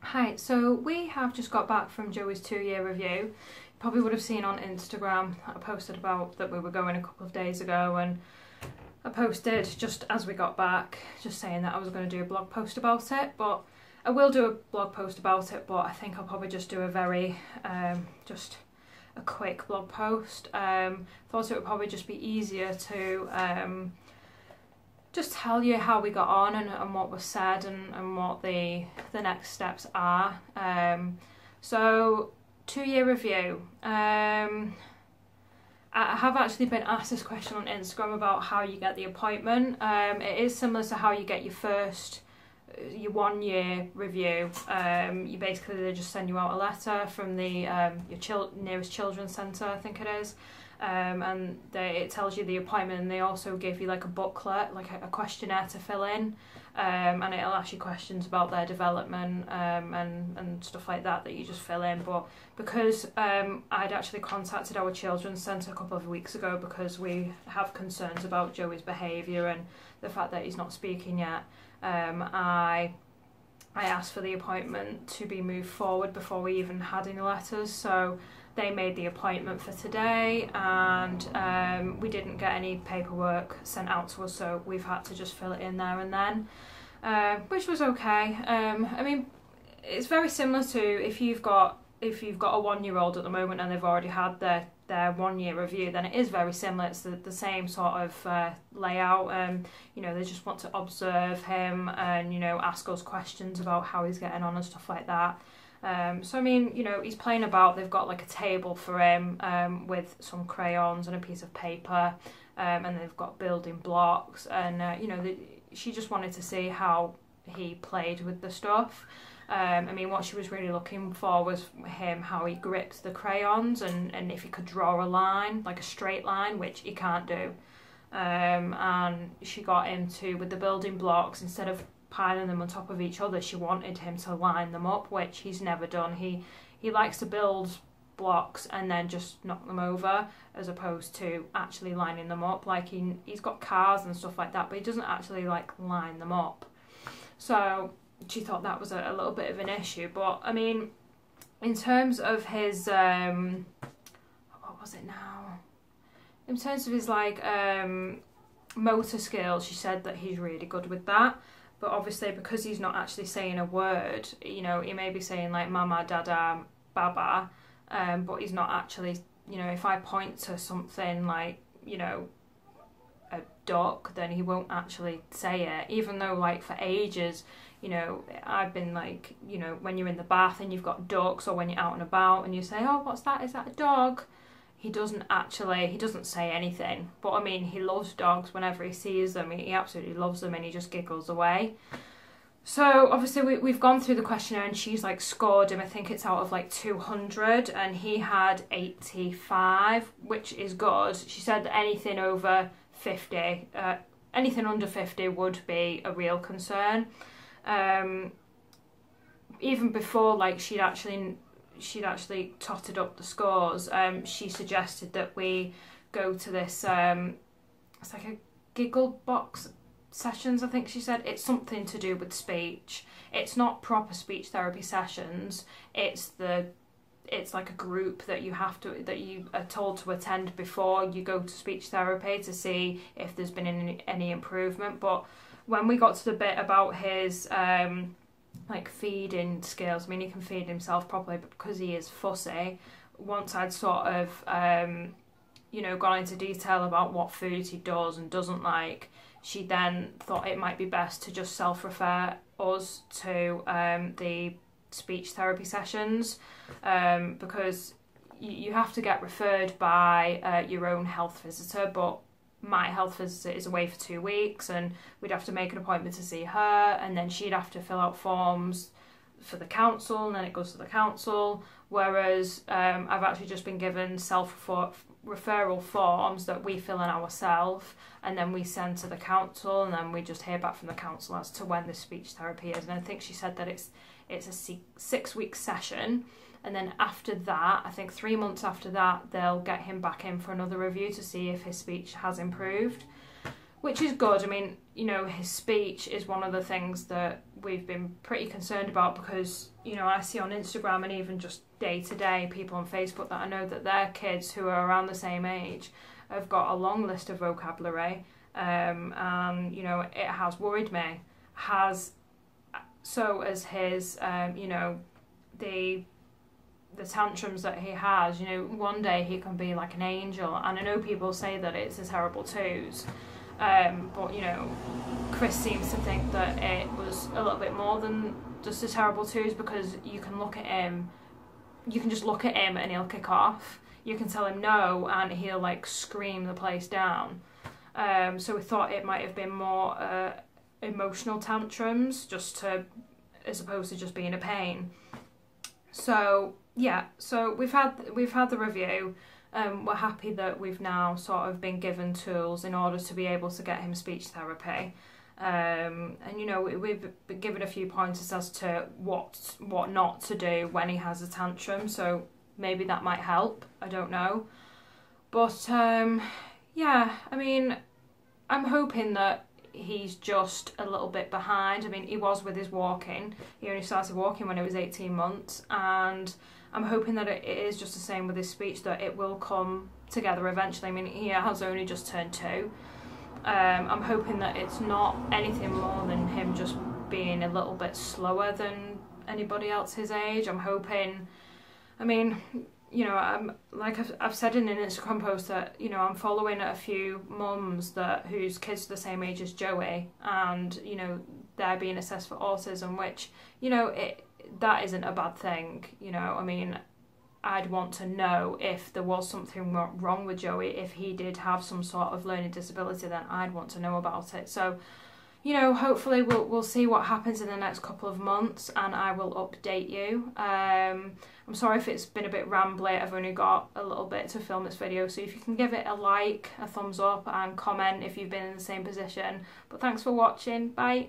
Hi, so we have just got back from Joey's 2-year review. You probably would have seen on Instagram that I posted about that we were going a couple of days ago, and I posted just as we got back, just saying that I was going to do a blog post about it, but I will do a blog post about it, but I think I'll probably just do a very, just a quick blog post. Thought it would probably just be easier to just tell you how we got on and what was said and what the next steps are. So 2-year review. I have actually been asked this question on Instagram about how you get the appointment. It is similar to how you get your 1-year review. You basically, they just send you out a letter from the your nearest children's centre, I think it is. And it tells you the appointment, and they also give you like a booklet, like a questionnaire to fill in, and it'll ask you questions about their development and stuff like that you just fill in. But because I'd actually contacted our children's centre a couple of weeks ago because we have concerns about Joey's behaviour and the fact that he's not speaking yet, I asked for the appointment to be moved forward before we even had any letters. So they made the appointment for today, and we didn't get any paperwork sent out to us, so we've had to just fill it in there and then, which was okay. I mean, it's very similar to if you've got a 1-year-old at the moment and they've already had their 1-year review, then it is very similar. It's the same sort of layout. You know, they just want to observe him and, you know, ask us questions about how he's getting on and stuff like that. So I mean, you know, he's playing about. They've got like a table for him with some crayons and a piece of paper, and they've got building blocks, and you know, she just wanted to see how he played with the stuff. I mean, what she was really looking for was how he gripped the crayons and if he could draw a line, like a straight line, which he can't do. And she got him to, with the building blocks, instead of piling them on top of each other, she wanted him to line them up, which he's never done. He likes to build blocks and then just knock them over, as opposed to actually lining them up. Like he's got cars and stuff like that, but he doesn't actually like line them up. So she thought that was a little bit of an issue. But I mean, in terms of his what was it now? In terms of his like motor skills, she said that he's really good with that. But obviously, because he's not actually saying a word, you know, he may be saying like mama, dada, baba, but he's not actually, you know, if I point to something like, you know, a duck, then he won't actually say it. Even though, like, for ages, you know, I've been like, you know, when you're in the bath and you've got ducks, or when you're out and about and you say, oh, what's that? Is that a dog? He doesn't say anything. But I mean, he loves dogs. Whenever he sees them, he absolutely loves them, and he just giggles away. So obviously we've gone through the questionnaire, and she's like scored him, I think it's out of like 200, and he had 85, which is good. She said that anything over 50, anything under 50 would be a real concern. Even before, like, she'd actually totted up the scores, she suggested that we go to this, it's like a giggle box sessions, I think she said. It's something to do with speech. It's not proper speech therapy sessions. It's like a group that you are told to attend before you go to speech therapy to see if there's been any improvement. But when we got to the bit about his like feeding skills, I mean, he can feed himself properly, but because he is fussy, once I'd sort of you know, gone into detail about what foods he does and doesn't like, she then thought it might be best to just self-refer us to the speech therapy sessions, because you have to get referred by your own health visitor, but my health visitor is away for 2 weeks, and we'd have to make an appointment to see her, and then she'd have to fill out forms for the council, and then it goes to the council, whereas I've actually just been given self-referral forms that we fill in ourselves, and then we send to the council, and then we just hear back from the council as to when the speech therapy is. And I think she said that it's a 6-week session, and then after that, I think 3 months after that, they'll get him back in for another review to see if his speech has improved. which is good. I mean, you know, his speech is one of the things that we've been pretty concerned about, because, you know, I see on Instagram and even just day to day people on Facebook that I know that their kids who are around the same age have got a long list of vocabulary, and, you know, it has worried me. So as his, you know, the tantrums that he has, you know, one day he can be like an angel, and I know people say that it's his terrible twos, but, you know, Chris seems to think that it was a little bit more than just his terrible twos, because you can look at him, you can just look at him and he'll kick off. You can tell him no and he'll like scream the place down. So we thought it might have been more emotional tantrums, as opposed to just being a pain. So yeah, so we've had the review. We're happy that we've now sort of been given tools in order to be able to get him speech therapy. And, you know, we've been given a few pointers as to what not to do when he has a tantrum, so maybe that might help, I don't know. But yeah, I mean, I'm hoping that he's just a little bit behind. I mean, he was with his walking. He only started walking when he was 18 months, and I'm hoping that it is just the same with his speech, that it will come together eventually. I mean, he has only just turned 2. I'm hoping that it's not anything more than him just being a little bit slower than anybody else his age. I'm hoping, I mean, you know, I've said in an Instagram post that, you know, I'm following a few mums whose kids are the same age as Joey, and, you know, they're being assessed for autism, which, you know, that isn't a bad thing. You know, I mean, I'd want to know if there was something wrong with Joey. If he did have some sort of learning disability, then I'd want to know about it. So, you know, hopefully we'll see what happens in the next couple of months, and I will update you. I'm sorry if it's been a bit rambly. I've only got a little bit to film this video, so if you can give it a like, a thumbs up, and comment if you've been in the same position. But thanks for watching. Bye.